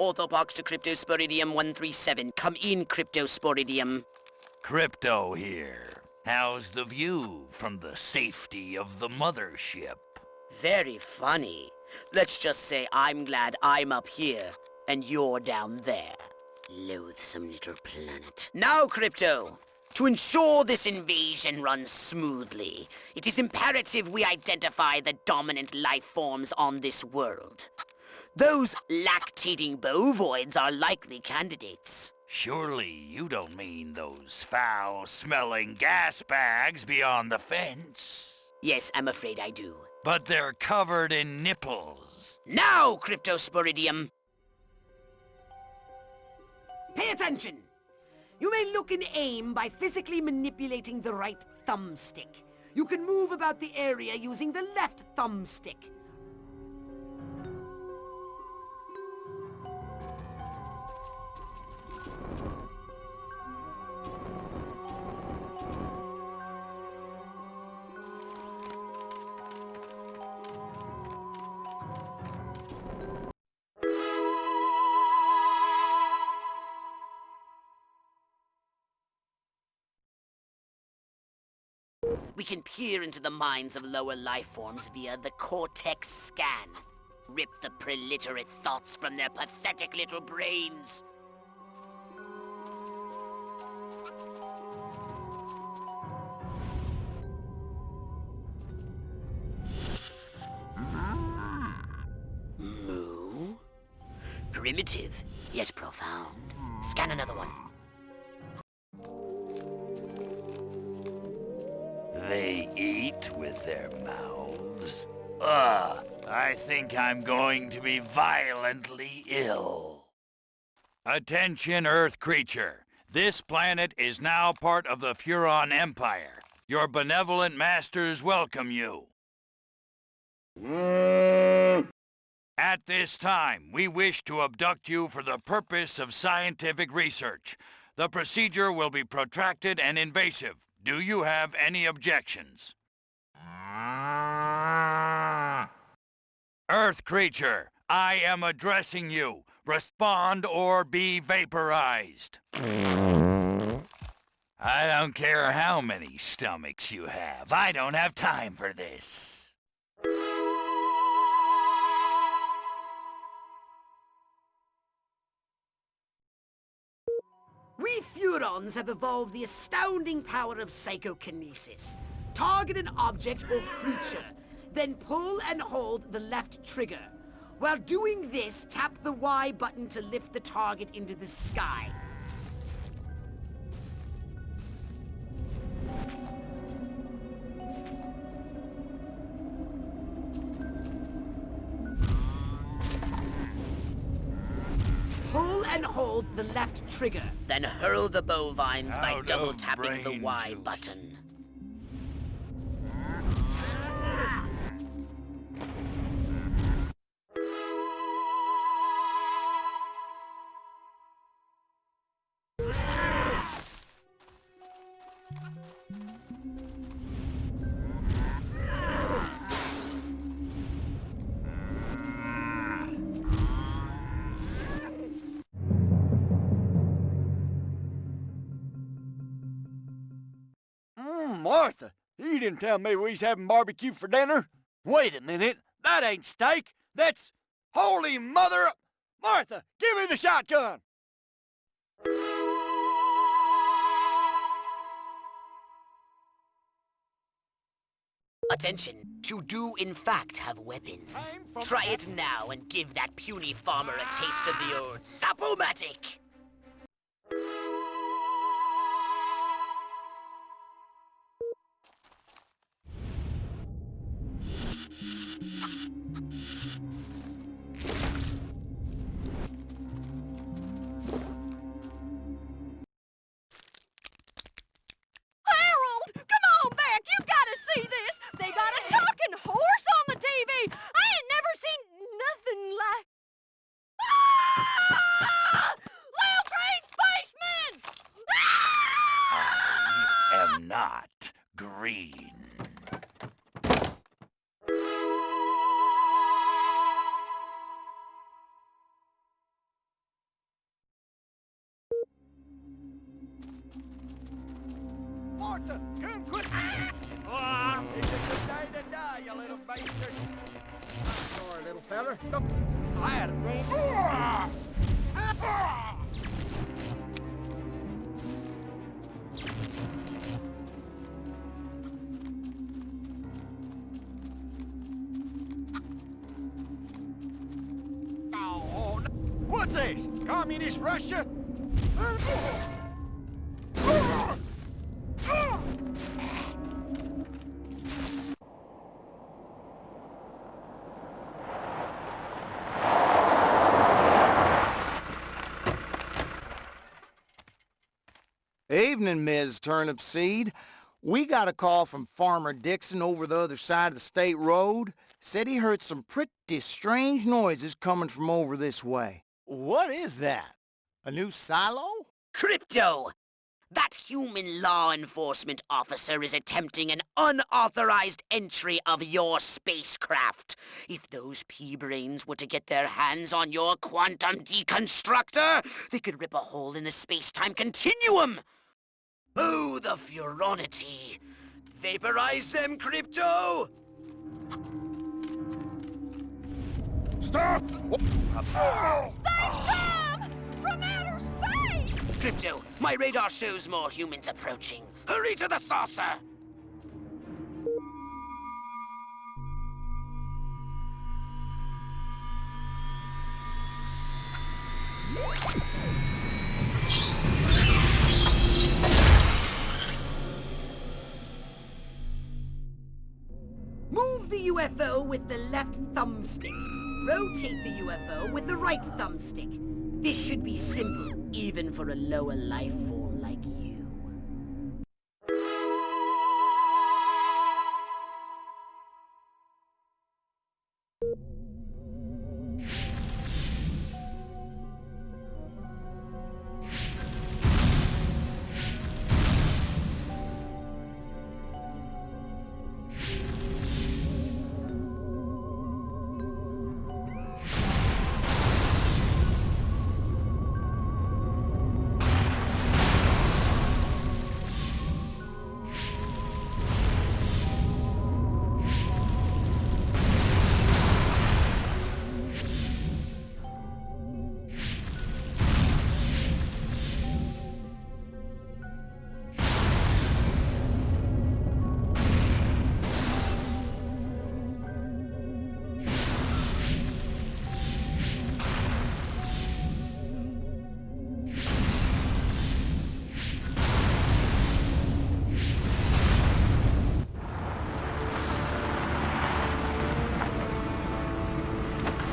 Orthobox to Cryptosporidium 137. Come in, Cryptosporidium. Crypto here. How's the view from the safety of the mothership? Very funny. Let's just say I'm glad I'm up here, and you're down there. Loathsome little planet. Now, Crypto, to ensure this invasion runs smoothly, it is imperative we identify the dominant life forms on this world. Those lactating bovoids are likely candidates. Surely you don't mean those foul-smelling gas bags beyond the fence? Yes, I'm afraid I do. But they're covered in nipples. Now, Cryptosporidium! Pay attention! You may look and aim by physically manipulating the right thumbstick. You can move about the area using the left thumbstick. We can peer into the minds of lower life forms via the cortex scan. Rip the preliterate thoughts from their pathetic little brains. Moo? Primitive, yet profound. Scan another one. They eat with their mouths. Ugh, I think I'm going to be violently ill. Attention, Earth creature. This planet is now part of the Furon Empire. Your benevolent masters welcome you. At this time, we wish to abduct you for the purpose of scientific research. The procedure will be protracted and invasive. Do you have any objections? Earth creature, I am addressing you. Respond or be vaporized. I don't care how many stomachs you have. I don't have time for this. We Furons have evolved the astounding power of psychokinesis. Target an object or creature, then pull and hold the left trigger. While doing this, tap the Y button to lift the target into the sky. Pull and hold the left trigger. Then hurl the bovines by double tapping the Y button. Martha, you didn't tell me we was having barbecue for dinner. Wait a minute, that ain't steak. That's holy mother... Martha, give me the shotgun! Attention, you do in fact have weapons. Try it now and give that puny farmer a taste of the old Sapomatic! Harold, come on back. You gotta see this. They got a talking horse on the TV. I ain't never seen nothing like... Ah! Little green spaceman! I am not green. Martha, come quick! It's a good day to die, you little bastard. I'm sorry, little feller. Come. I had a dream. Oh, no. What's this? Communist Russia? Evening, Ms. Turnipseed. We got a call from Farmer Dixon over the other side of the state road. Said he heard some pretty strange noises coming from over this way. What is that? A new silo? Crypto! That human law enforcement officer is attempting an unauthorized entry of your spacecraft. If those pea-brains were to get their hands on your quantum deconstructor, they could rip a hole in the space-time continuum! Oh, the furonity! Vaporize them, Crypto! Stop! From outer space! Crypto, my radar shows more humans approaching. Hurry to the saucer! Move the UFO with the left thumbstick. Rotate the UFO with the right thumbstick. This should be simple, even for a lower life form like you.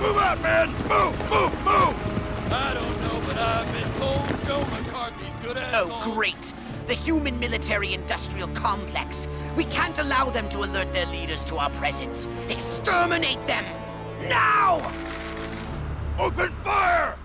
Move out, man! Move! Move! Move! I don't know, but I've been told Joe McCarthy's good at Oh, great! The human military-industrial complex. We can't allow them to alert their leaders to our presence. Exterminate them! Now! Open fire!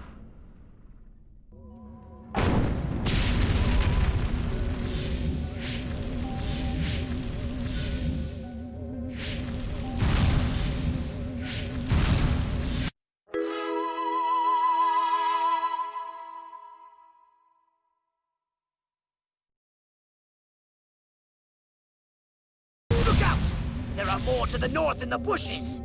There are more to the north in the bushes.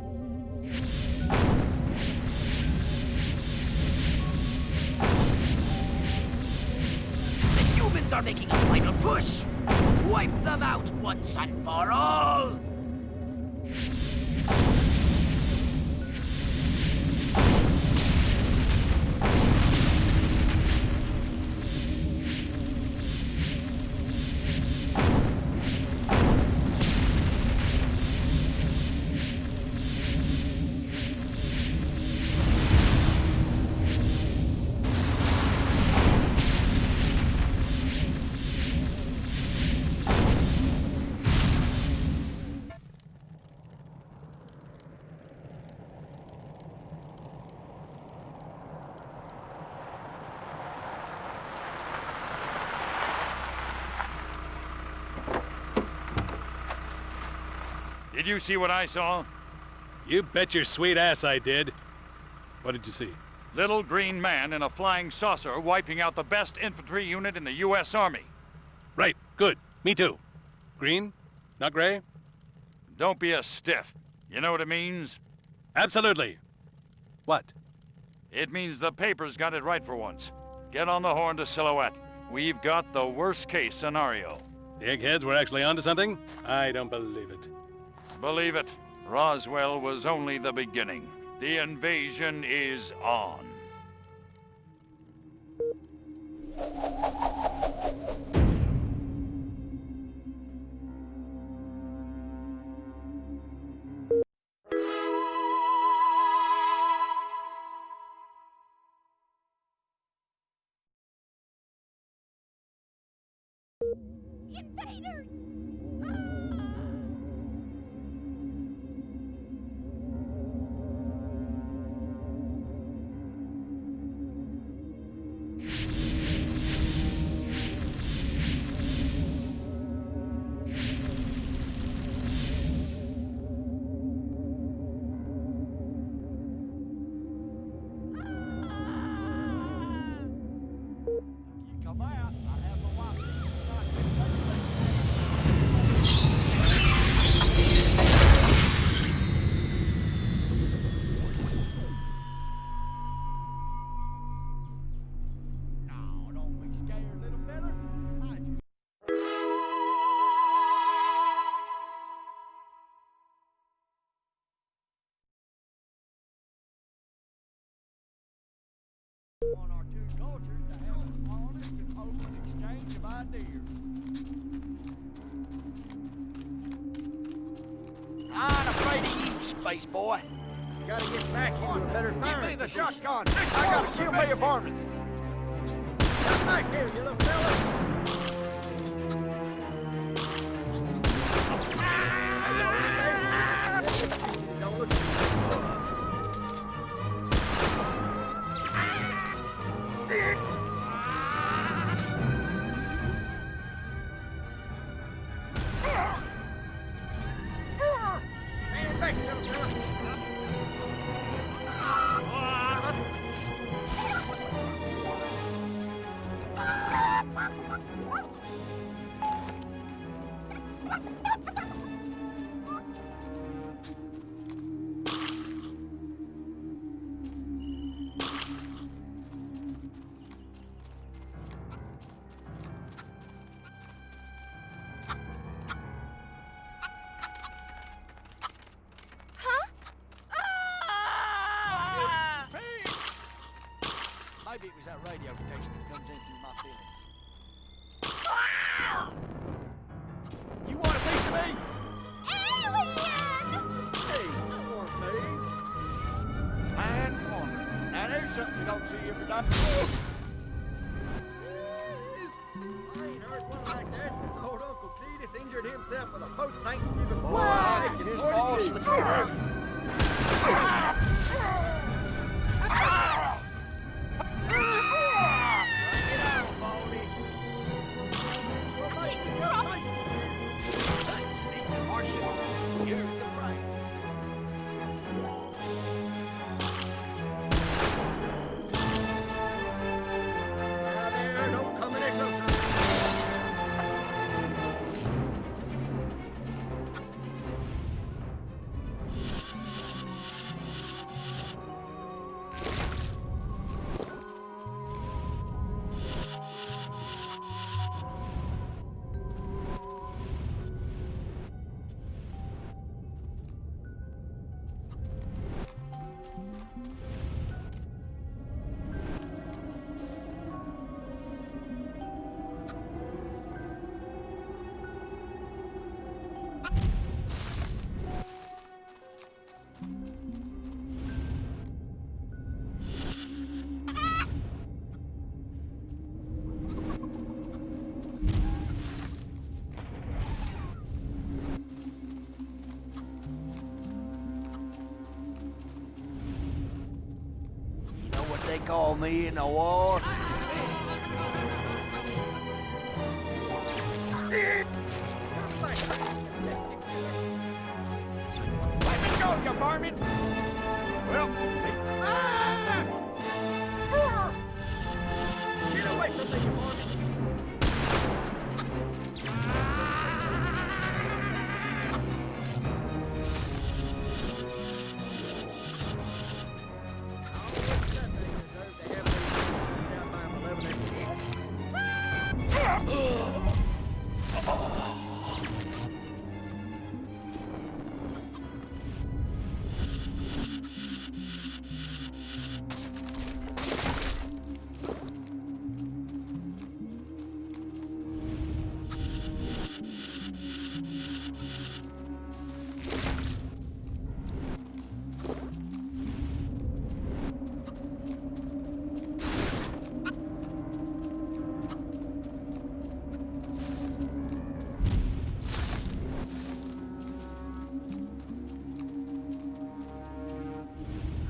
The humans are making a final push. Wipe them out once and for all. Did you see what I saw? You bet your sweet ass I did. What did you see? Little green man in a flying saucer wiping out the best infantry unit in the U.S. Army. Right, good. Me too. Green? Not gray? Don't be a stiff. You know what it means? Absolutely. What? It means the papers got it right for once. Get on the horn to Silhouette. We've got the worst case scenario. The eggheads were actually onto something? I don't believe it. Believe it, Roswell was only the beginning. The invasion is on. Invaders! You come out, I have my wife. No, don't be scared, little fella. I just... on our two cultures to have an honest and open exchange of ideas. I'm afraid of you, space boy. Gotta get back into a better Give me the shotgun. I gotta kill my apartment. Come back here, you little fella. Don't look Stand back, little fella. Maybe it was that radio protection that comes in through my feelings. You want a piece of me? Hey, that weren't me. Man, woman. Now there's something you don't see every day. I ain't heard one like that since old Uncle Cletus injured himself with a post-Thanksgiving boy. Taking his balls to the curb. call me in the war. Let me go, you varmint! Well, get away from me, you varmint!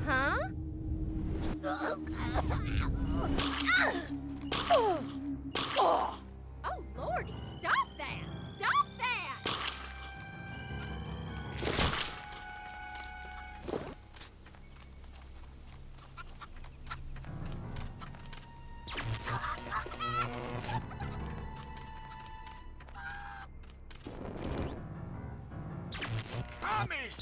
Huh? Oh, Lordy, stop that! Stop that! Promise!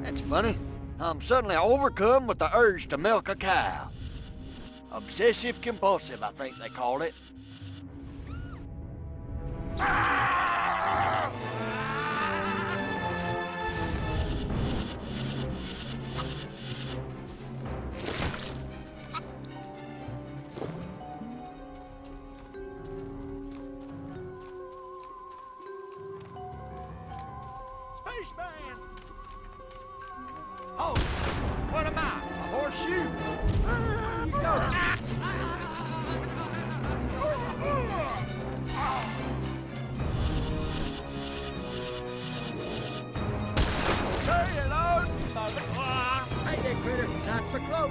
That's funny. I'm suddenly overcome with the urge to milk a cow. Obsessive compulsive, I think they call it. Spaceman! Oh, what am I? A horseshoe? Here you go. Say hello to my little... Hey there, critter. Not so close.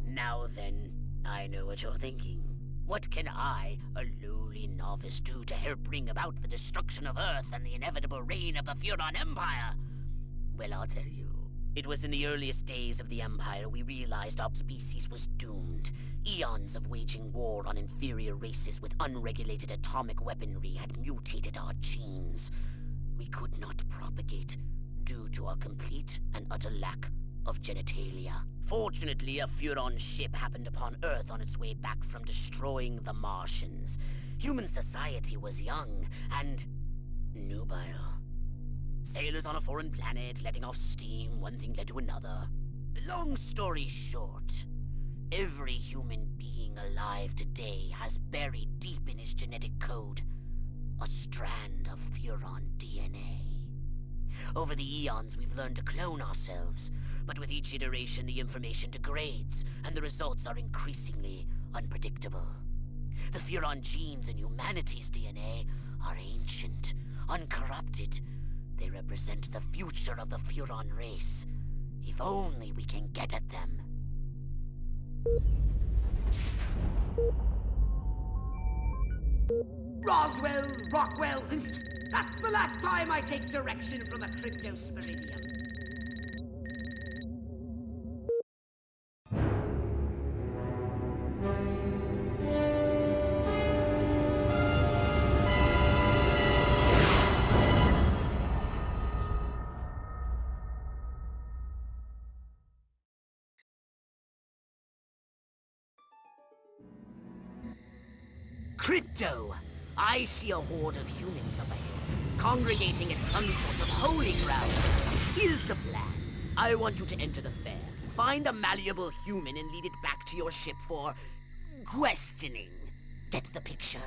Now then, I know what you're thinking. What can I, a lowly novice, do to help bring about the destruction of Earth and the inevitable reign of the Furon Empire? Well, I'll tell you. It was in the earliest days of the Empire we realized our species was doomed. Eons of waging war on inferior races with unregulated atomic weaponry had mutated our genes. We could not propagate due to our complete and utter lack of genitalia. Fortunately, a Furon ship happened upon Earth on its way back from destroying the Martians. Human society was young and nubile. Sailors on a foreign planet, letting off steam, one thing led to another. Long story short, every human being alive today has buried deep in his genetic code a strand of Furon DNA. Over the eons, we've learned to clone ourselves, but with each iteration, the information degrades, and the results are increasingly unpredictable. The Furon genes in humanity's DNA are ancient, uncorrupted. They represent the future of the Furon race. If only we can get at them. Roswell, Rockwell, that's the last time I take direction from a cryptosporidium. Crypto! I see a horde of humans up ahead, congregating at some sort of holy ground. Here's the plan. I want you to enter the fair, find a malleable human and lead it back to your ship for questioning. Get the picture?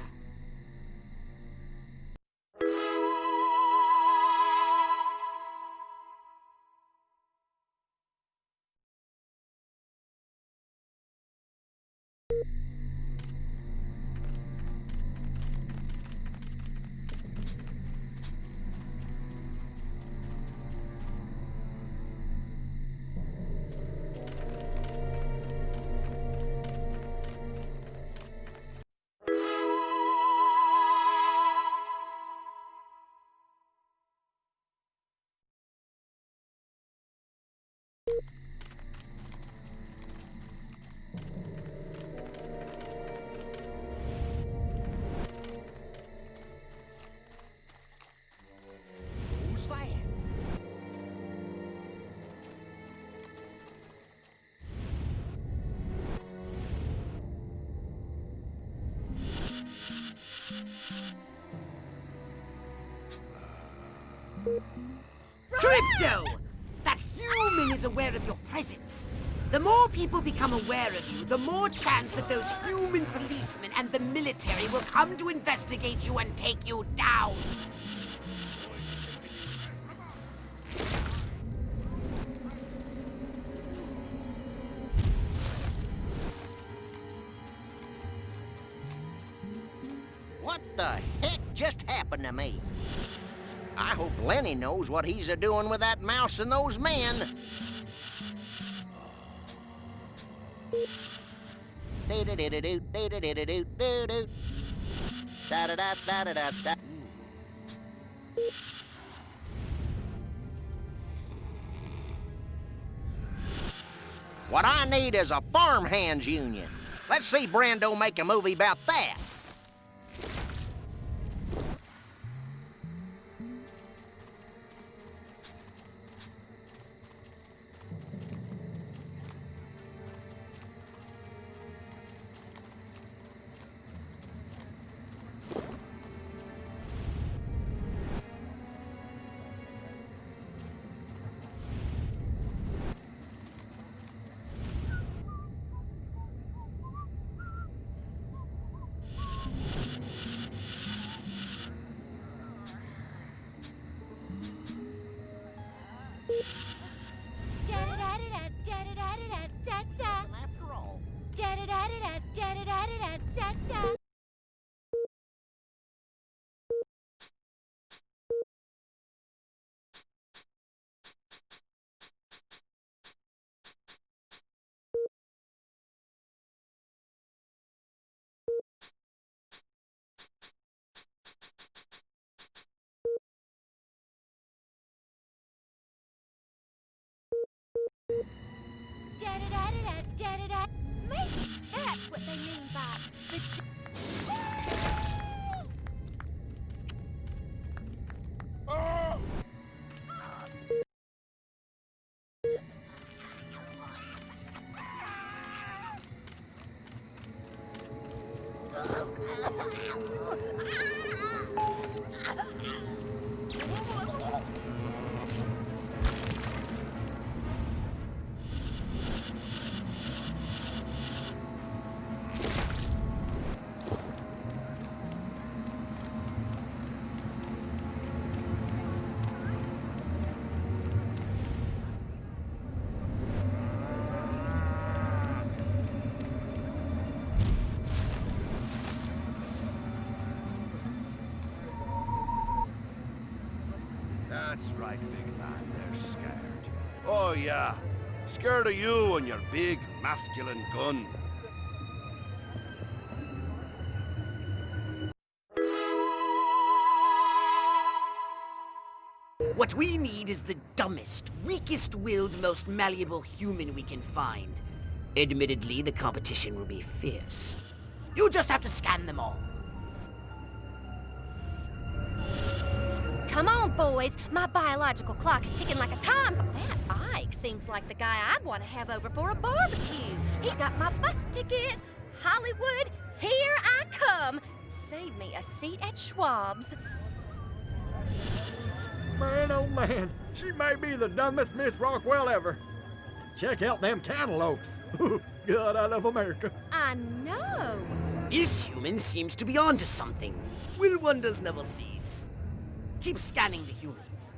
Who's that? Crypto! That human is aware of your presence. The more people become aware of you, the more chance that those human policemen and the military will come to investigate you and take you down. What the heck just happened to me? I hope Lenny knows what he's a-doing with that mouse and those men. Do-do-do-do-do, do-do-do-do-do-do-do. Da-da-da-da-da-da-da. What I need is a farmhands union. Let's see Brando make a movie about that. da-da-da. Maybe that's what they mean by the... That's right, big man. They're scared. Oh, yeah. Scared of you and your big, masculine gun. What we need is the dumbest, weakest-willed, most malleable human we can find. Admittedly, the competition will be fierce. You'll just have to scan them all. Come on, boys. My biological clock is ticking like a time. That Ike seems like the guy I'd want to have over for a barbecue. He's got my bus ticket. Hollywood, here I come. Save me a seat at Schwab's. Man, oh man, she may be the dumbest Miss Rockwell ever. Check out them cantaloupes. God, I love America. I know. This human seems to be onto something. Will wonders never cease? Keep scanning the humans.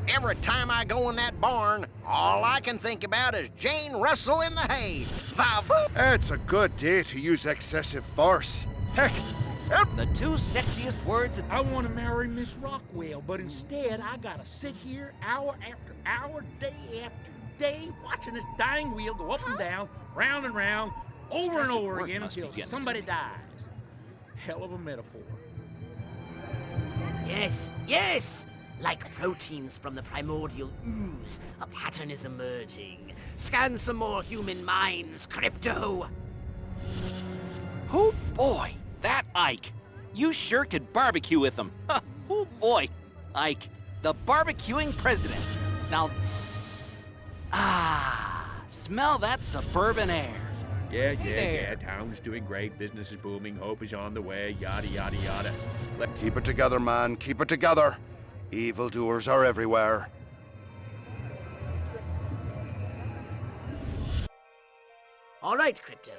Every time I go in that barn, all I can think about is Jane Russell in the hay. Va-voom! It's a good day to use excessive force. Heck, The two sexiest words. I want to marry Miss Rockwell, but instead I gotta sit here hour after hour, day after day, watching this dying wheel go up and down, round and round, over and over again until somebody dies. Hell of a metaphor. Yes, yes! Like proteins from the primordial ooze, a pattern is emerging. Scan some more human minds, Crypto! Oh boy, that Ike. You sure could barbecue with him. Oh boy, Ike, the barbecuing president. Now, smell that suburban air. Yeah, Hey yeah, there. yeah. Town's doing great. Business is booming. Hope is on the way. Yada, yada, yada. Keep it together, man. Keep it together. Evildoers are everywhere. All right, Crypto.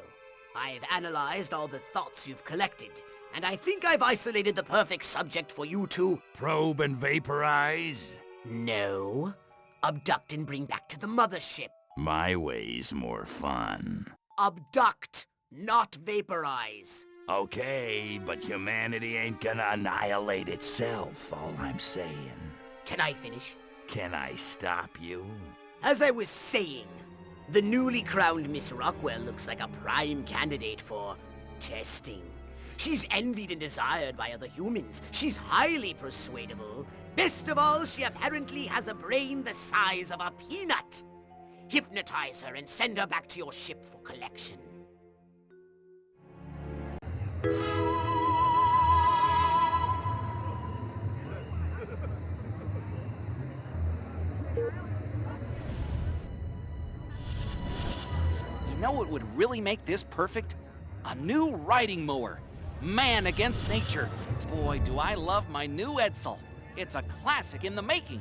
I've analyzed all the thoughts you've collected, and I think I've isolated the perfect subject for you to... Probe and vaporize? No. Abduct and bring back to the mothership. My way's more fun. Abduct, not vaporize. Okay, but humanity ain't gonna annihilate itself, all I'm saying. Can I finish? Can I stop you? As I was saying, the newly crowned Miss Rockwell looks like a prime candidate for testing. She's envied and desired by other humans. She's highly persuadable. Best of all, she apparently has a brain the size of a peanut. Hypnotize her and send her back to your ship for collection. You know what would really make this perfect? A new riding mower. Man against nature. Boy, do I love my new Edsel. It's a classic in the making.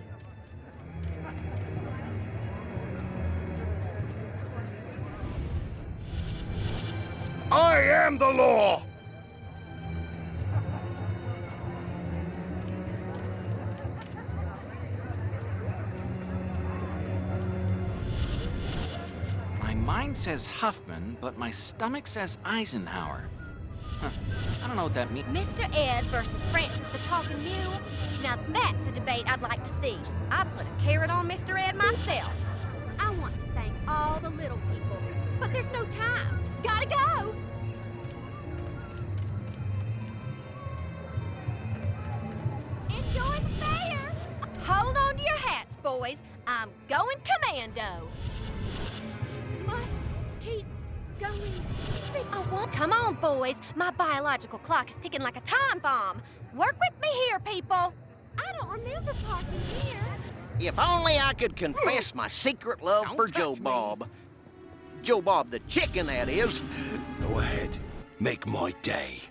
I am the law! My mind says Huffman, but my stomach says Eisenhower. Huh. I don't know what that means. Mr. Ed versus Francis the Talking Mule. Now that's a debate I'd like to see. I'd put a carrot on Mr. Ed myself. I want to thank all the little people, but there's no time. Gotta go! Enjoy boys. I'm going commando. Must keep going. Come on, boys. My biological clock is ticking like a time bomb. Work with me here, people. I don't remember parking here. If only I could confess my secret love for Joe Bob. Joe Bob the chicken, that is. Go ahead. Make my day.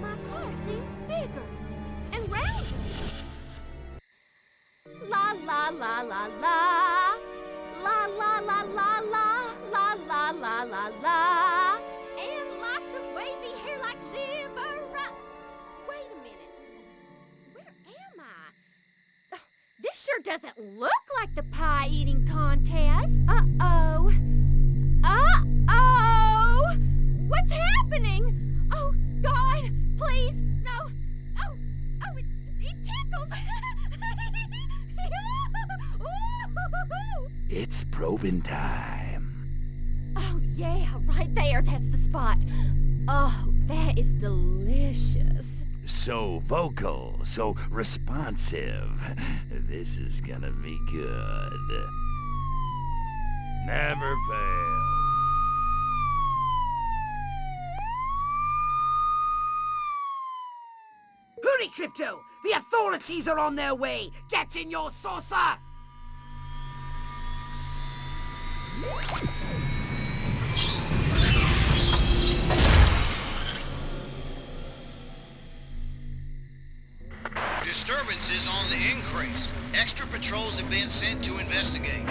My car seems bigger and rounder. La la la la la. La la la la la. La la la la la. And lots of wavy hair like liver. Wait a minute. Where am I? Oh, this sure doesn't look like the pie-eating contest. Uh-oh. Uh-oh! What's happening? Oh, God, please, no. Oh, it tickles. It's probing time. Oh, yeah, right there. That's the spot. Oh, that is delicious. So vocal, so responsive. This is gonna be good. Never fails. Hurry, Crypto! The authorities are on their way! Get in your saucer! Disturbances on the increase. Extra patrols have been sent to investigate.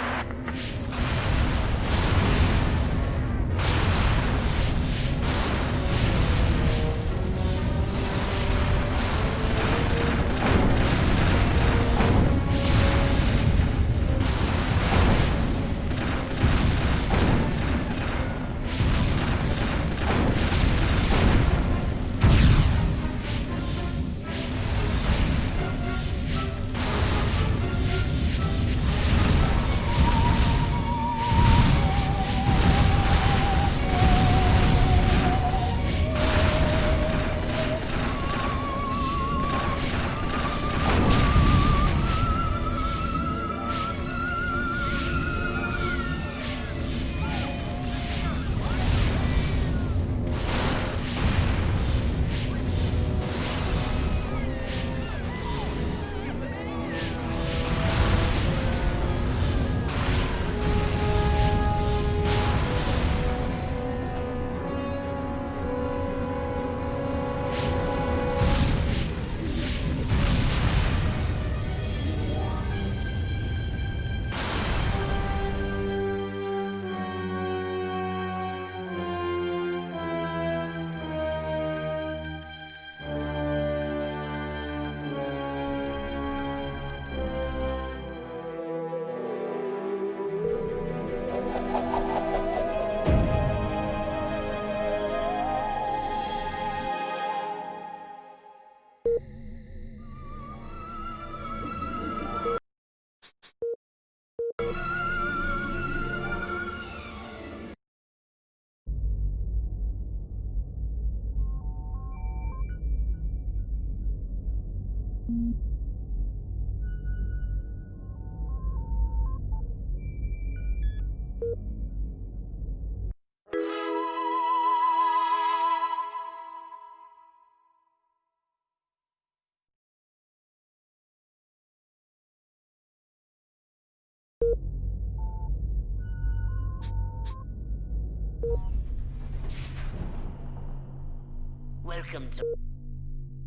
Welcome to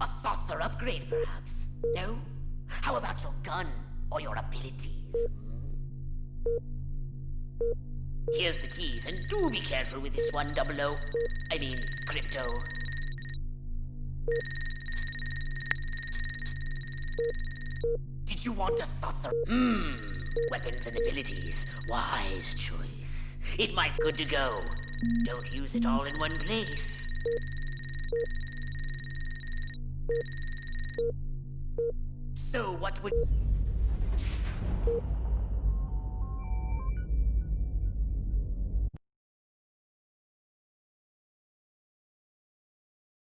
a saucer upgrade, perhaps? No? How about your gun or your abilities? Here's the keys, and do be careful with this one, 00. I mean, Crypto. Did you want a saucer? Weapons and abilities. Wise choice. It might be good to go. Don't use it all in one place. So what would...